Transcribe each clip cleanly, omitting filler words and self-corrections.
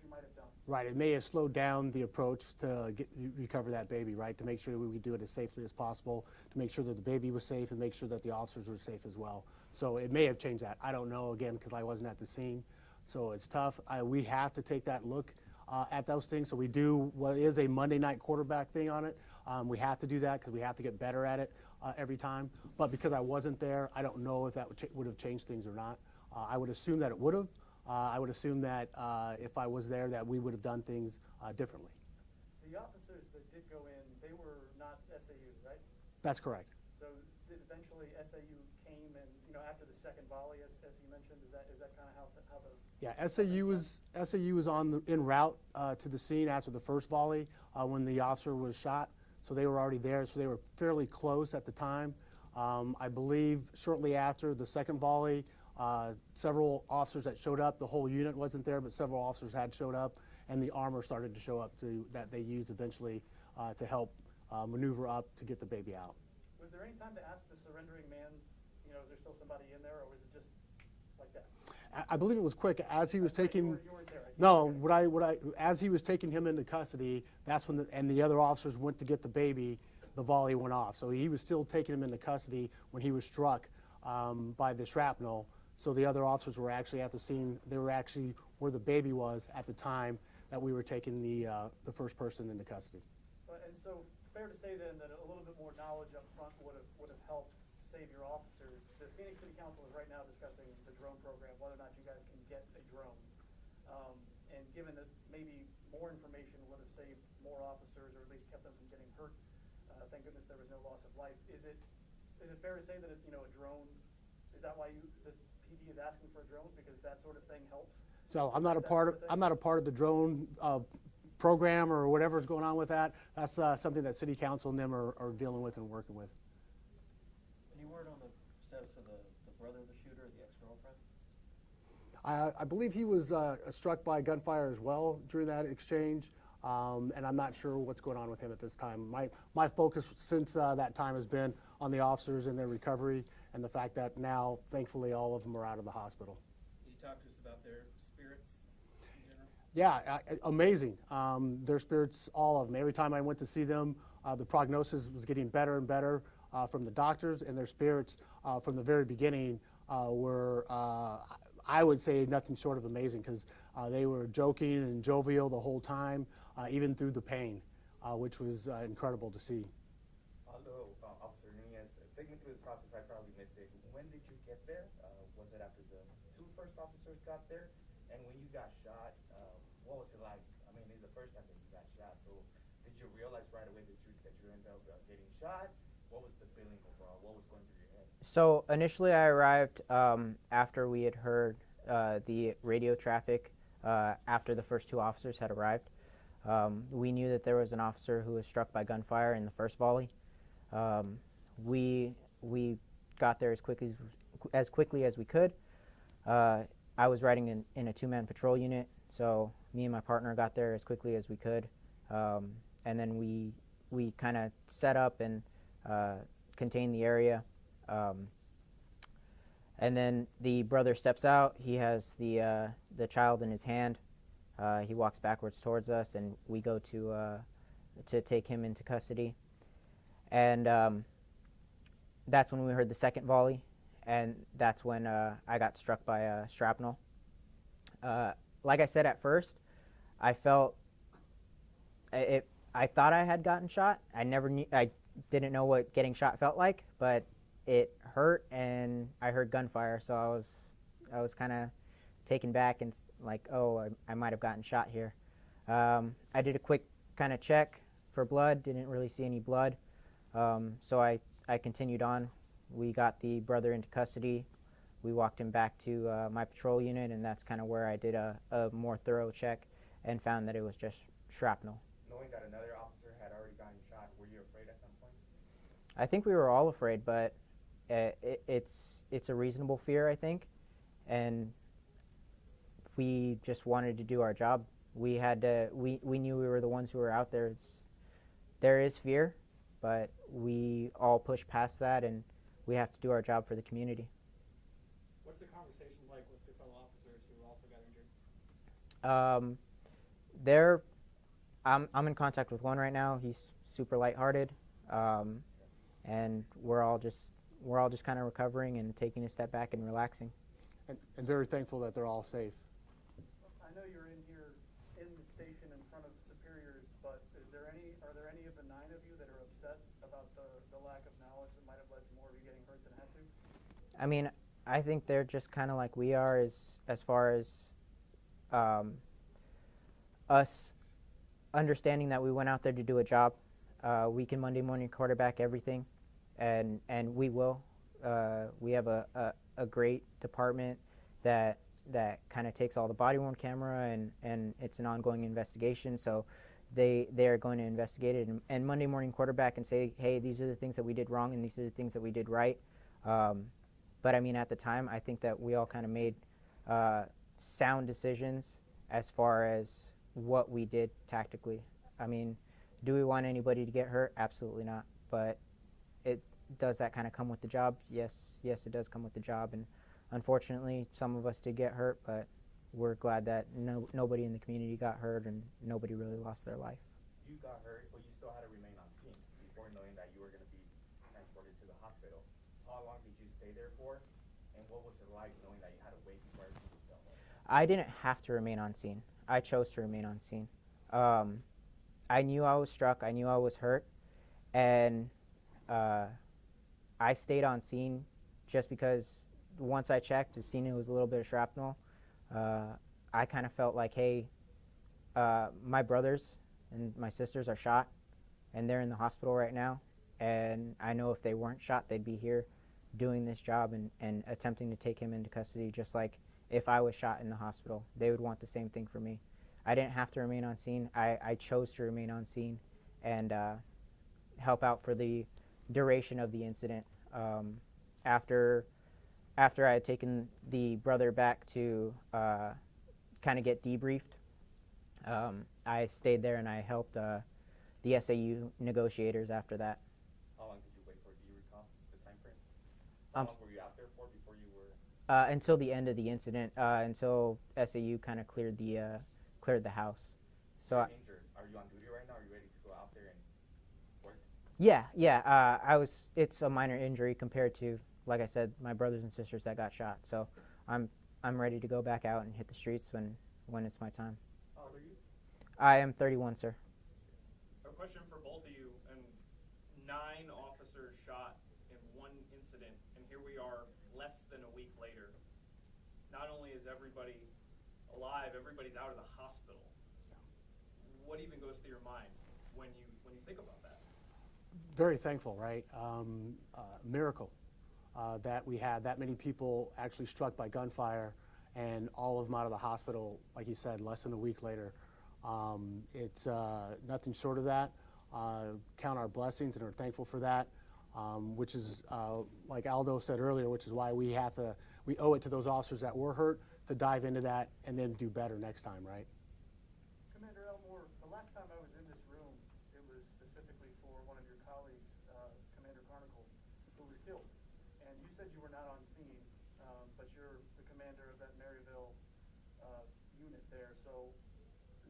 you might have done. Right, it may have slowed down the approach to recover that baby, right, to make sure that we could do it as safely as possible, to make sure that the baby was safe and make sure that the officers were safe as well. So it may have changed that. I don't know, again, because I wasn't at the scene. So it's tough. We have to take that look at those things. So we do what is a Monday night quarterback thing on it. We have to do that because we have to get better at it every time. But because I wasn't there, I don't know if that would have changed things or not. I would assume that it would have. I would assume that if I was there, that we would have done things differently. The officers that did go in, they were not SAU, right? That's correct. So eventually SAU came and, after the second volley, as you mentioned, is that kind of how the... Yeah, SAU was en route to the scene after the first volley when the officer was shot. So they were already there, so they were fairly close at the time. I believe shortly after the second volley, several officers that showed up. The whole unit wasn't there, but several officers had showed up, and the armor started to show up that they used eventually to help maneuver up to get the baby out. Was there any time to ask the surrendering man, is there still somebody in there, or was it just like that? I believe it was quick. As he was taking, you weren't there, right? No, as he was taking him into custody, that's when the other officers went to get the baby. The volley went off, so he was still taking him into custody when he was struck by the shrapnel. So the other officers were actually at the scene. They were actually where the baby was at the time that we were taking the first person into custody. And so, fair to say then that a little bit more knowledge up front would have helped save your officers. The Phoenix City Council is right now discussing the drone program, whether or not you guys can get a drone. And given that maybe more information would have saved more officers, or at least kept them from getting hurt, thank goodness there was no loss of life. Is it fair to say that a drone? Is that why the PD is asking for a drone, because that sort of thing helps? So I'm not a part of the drone program or whatever's going on with that. That's something that City Council and them are dealing with and working with. Any word on the status of the brother of the shooter, the ex-girlfriend? I believe he was struck by gunfire as well during that exchange, and I'm not sure what's going on with him at this time. My focus since that time has been on the officers and their recovery, and the fact that now, thankfully, all of them are out of the hospital. Can you talk to us about their spirits in general? Yeah, amazing. Their spirits, all of them. Every time I went to see them, the prognosis was getting better and better from the doctors, and their spirits from the very beginning were, I would say, nothing short of amazing, because they were joking and jovial the whole time, even through the pain, which was incredible to see. Although, Officer Nunez, take me through the process. I probably missed it. When did you get there? Was it after the two first officers got there? And when you got shot, what was it like? I mean, it's the first time that you got shot, so did you realize right away that you ended up getting shot? What was the feeling overall? What was going through your head? So initially I arrived after we had heard the radio traffic after the first two officers had arrived. We knew that there was an officer who was struck by gunfire in the first volley. We got there as quickly as we could. I was riding in a two-man patrol unit, so me and my partner got there as quickly as we could, and then we kind of set up and contained the area. And then the brother steps out. He has the child in his hand. He walks backwards towards us, and we go to take him into custody. And that's when we heard the second volley, and that's when I got struck by shrapnel. Like I said at first, I felt I thought I had gotten shot. I didn't know what getting shot felt like, but it hurt, and I heard gunfire, so I was kind of taken back and like, oh, I might have gotten shot here. I did a quick kind of check for blood, didn't really see any blood, so I continued on. We got the brother into custody. We walked him back to my patrol unit, and that's kind of where I did a more thorough check and found that it was just shrapnel. Knowing that another officer had already gotten shot, were you afraid at some point? I think we were all afraid, but it's a reasonable fear, I think, and we just wanted to do our job. We knew we were the ones who were out there. There is fear, but we all push past that, and we have to do our job for the community. What's the conversation like with your fellow officers who also got injured? I'm in contact with one right now. He's super lighthearted, and we're all just kind of recovering and taking a step back and relaxing. And very thankful that they're all safe. I know you're in here in the station in front of superiors, but are there any of the 9 of you that are upset about the lack of knowledge that might have led to more of you getting hurt than had to? I mean, I think they're just kind of like we are as far as us understanding that we went out there to do a job. We can Monday morning quarterback everything, and we will. We have a great department that kind of takes all the body-worn camera, and it's an ongoing investigation. So they are going to investigate it and Monday morning quarterback and say, hey, these are the things that we did wrong and these are the things that we did right. But I mean, at the time, I think that we all kind of made sound decisions as far as what we did tactically. I mean, do we want anybody to get hurt? Absolutely not. But does that kind of come with the job? Yes, it does come with the job. And unfortunately, some of us did get hurt, but we're glad that nobody in the community got hurt and nobody really lost their life. You got hurt, but you still had to remain on scene before knowing that you were going to be transported to the hospital. How long did you stay there for, and what was it like knowing that you had to wait before everything was done? I didn't have to remain on scene. I chose to remain on scene. I knew I was struck. I knew I was hurt, and I stayed on scene just because once I checked, to see it was a little bit of shrapnel. I kind of felt like, hey, my brothers and my sisters are shot, and they're in the hospital right now. And I know if they weren't shot, they'd be here doing this job and attempting to take him into custody, just like if I was shot in the hospital. They would want the same thing for me. I didn't have to remain on scene. I chose to remain on scene and help out for the duration of the incident. After I had taken the brother back to kind of get debriefed, I stayed there and I helped the SAU negotiators after that. How long did you wait for? Do you recall the time frame? How long were you out there for before you were? Until the end of the incident, until SAU kind of cleared the house. So You're injured. Are you on duty right now? Are you ready to go out there and work? Yeah. It's a minor injury compared to, like I said, my brothers and sisters that got shot. So I'm ready to go back out and hit the streets when it's my time. How old are you? I am 31, sir. A question for both of you. And 9 officers shot in one incident, and here we are less than a week later. Not only is everybody alive, everybody's out of the hospital. What even goes through your mind when you think about that? Very thankful, right? Miracle that we had that many people actually struck by gunfire and all of them out of the hospital, like you said, less than a week later. It's nothing short of that. Count our blessings and are thankful for that, which is, like Aldo said earlier, which is why we owe it to those officers that were hurt to dive into that and then do better next time, right? Commander Elmore, the last time I was in this room, it was specifically for one of your colleagues, Commander Carnicle, who was killed. And you said you were not on scene, but you're the commander of that Maryville unit there. So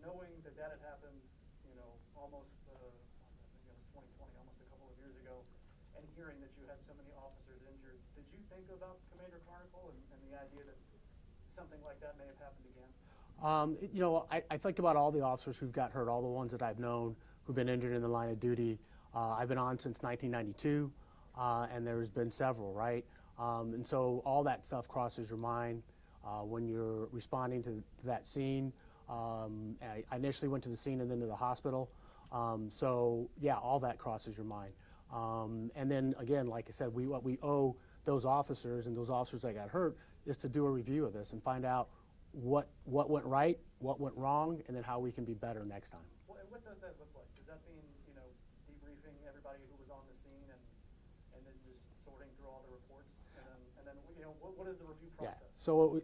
knowing that had happened, almost, I think it was 2020, almost a couple of years ago, and hearing that you had so many officers injured, did you think about Commander Carnicle and the idea that something like that may have happened again? I think about all the officers who've got hurt, all the ones that I've known who've been injured in the line of duty. I've been on since 1992, and there's been several, right? And so all that stuff crosses your mind when you're responding to that scene. I initially went to the scene and then to the hospital. So yeah, all that crosses your mind. And then again, like I said, what we owe those officers and those officers that got hurt is to do a review of this and find out what went right, what went wrong, and then how we can be better next time. Well, and what does that look like? Does that mean, debriefing everybody who was on the scene and then just sorting through all the reports? And then what is the review process? Yeah. So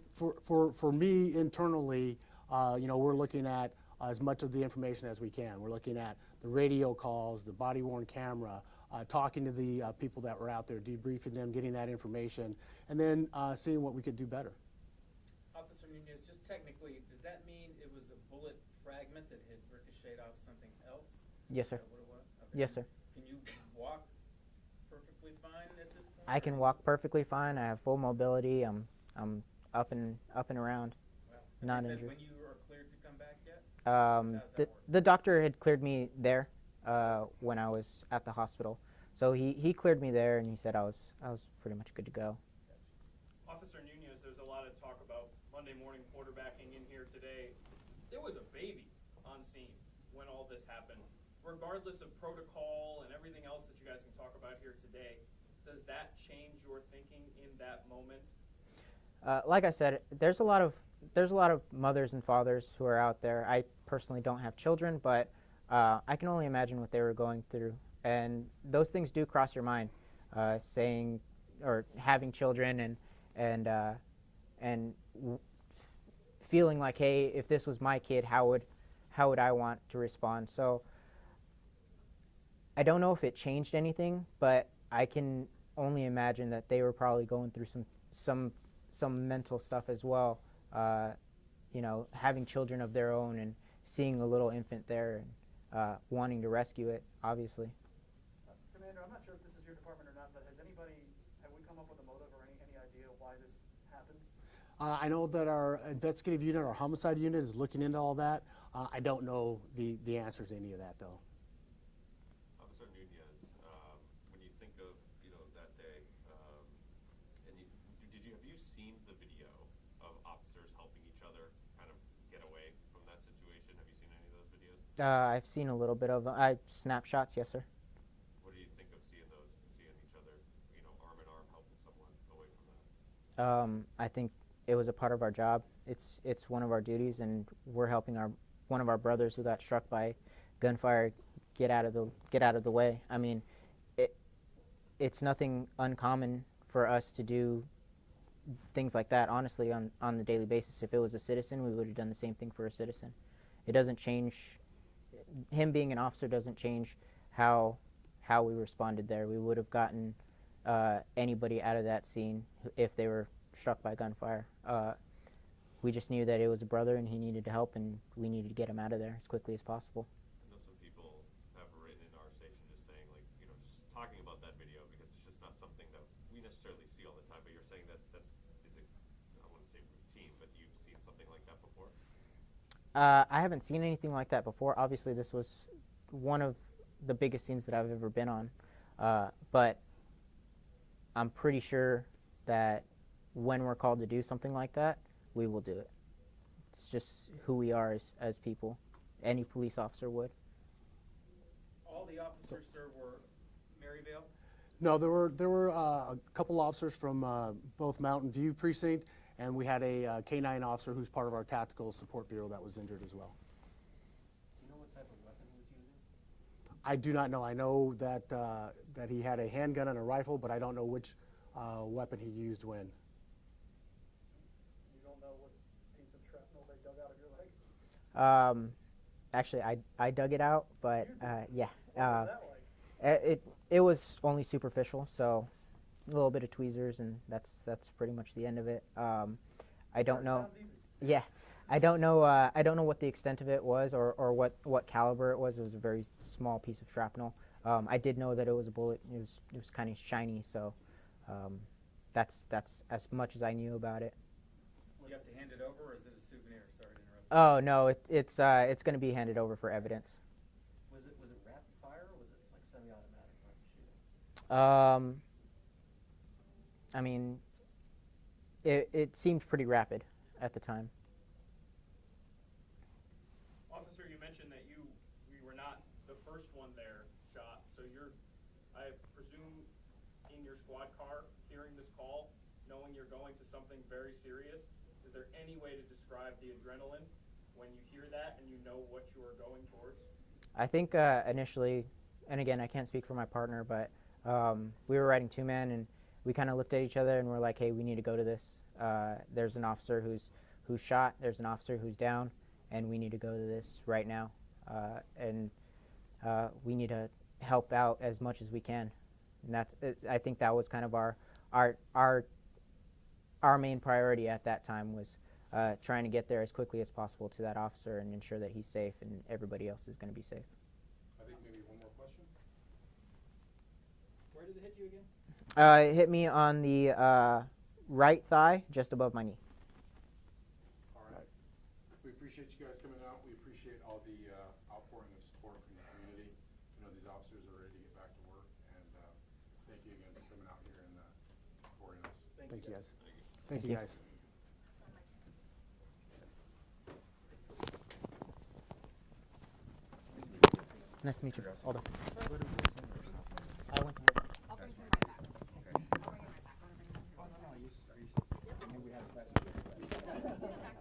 for me internally, we're looking at as much of the information as we can. We're looking at the radio calls, the body-worn camera, talking to the people that were out there, debriefing them, getting that information, and then seeing what we could do better. Officer Nunez, just technically, does that mean it was a bullet fragment that had ricocheted off something else? Yes, sir. Is that what it was? Okay. Yes, sir. Can you walk perfectly fine at this point? I can walk perfectly fine. I have full mobility. I'm up and around. Well, have Not they said injured. when you are cleared to come back yet? The doctor had cleared me there when I was at the hospital. So he cleared me there, and he said I was pretty much good to go. Officer Nunez, there's a lot of talk about Monday morning quarterbacking in here today. There was a baby on scene when all this happened. Regardless of protocol and everything else that you guys can talk about here today, does that change your thinking in that moment? Like I said, there's a lot of mothers and fathers who are out there. I personally don't have children, but I can only imagine what they were going through, and those things do cross your mind. Saying or having children and feeling like, hey, if this was my kid, how would I want to respond? So I don't know if it changed anything, but I can only imagine that they were probably going through some mental stuff as well. Having children of their own and seeing a little infant there and wanting to rescue it, obviously. Commander, I'm not sure if this is your department or not, but have we come up with a motive or any idea why this happened? I know that our investigative unit, our homicide unit, is looking into all that. I don't know the answers to any of that, though. Officer Nunez, when you think of that day, and have you seen the video of officers helping each other kind of get away from that situation? Have you seen any of those videos? I've seen a little bit of snapshots, yes, sir. What do you think of seeing each other, arm in arm helping someone away from that? I think it was a part of our job. It's one of our duties, and we're helping one of our brothers who got struck by gunfire get out of the way. I mean, it's nothing uncommon for us to do things like that, honestly, on the daily basis. If it was a citizen, we would have done the same thing for a citizen. It doesn't change. Him being an officer doesn't change how we responded there. We would have gotten anybody out of that scene if they were struck by gunfire. We just knew that it was a brother and he needed to help, and we needed to get him out of there as quickly as possible. I know some people have written in our station just saying, just talking about that video, because it's just not something that we necessarily see all the time, but you're saying I wouldn't say routine, but you've seen something like that before? I haven't seen anything like that before. Obviously, this was one of the biggest scenes that I've ever been on, but I'm pretty sure that when we're called to do something like that, we will do it. It's just who we are as people. Any police officer would. All the officers, sir, were Maryvale? No, there were a couple officers from both Mountain View Precinct, and we had a K-9 officer who's part of our Tactical Support Bureau that was injured as well. Do you know what type of weapon he was using? I do not know. I know that that he had a handgun and a rifle, but I don't know which weapon he used when. You don't know what piece of shrapnel they dug out of your leg? Actually, I dug it out, but yeah. What was that like? It was only superficial, so a little bit of tweezers, and that's pretty much the end of it. I don't know. Sounds easy. Yeah, I don't know what the extent of it was or what caliber it was. It was a very small piece of shrapnel. I did know that it was a bullet. It was kind of shiny, so that's as much as I knew about it. Will you have to hand it over, or is it a souvenir? Sorry to interrupt. Oh no, it's going to be handed over for evidence. Was it rapid fire, or was it like semi-automatic shooting? I mean, it seemed pretty rapid at the time. Officer, you mentioned that you were not the first one there shot, so you're, I presume, in your squad car hearing this call, knowing you're going to something very serious. Is there any way to describe the adrenaline when you hear that and you know what you are going towards? I think initially, and again, I can't speak for my partner, but we were riding two-man, and we kind of looked at each other and we're like, hey, we need to go to this. There's an officer who's shot, there's an officer who's down, and we need to go to this right now. And we need to help out as much as we can. And I think that was kind of our main priority at that time, was trying to get there as quickly as possible to that officer and ensure that he's safe and everybody else is going to be safe. I think maybe one more question. Where did it hit you again? It hit me on the right thigh, just above my knee. All right. We appreciate you guys coming out. We appreciate all the outpouring of support from the community. You know, these officers are ready to get back to work, and thank you again for coming out here and supporting us. Thank you guys. Thank you guys. Nice to meet you. Aldo. I went to I'll bring him right back. Okay. I'll bring him right back. Oh, no, no.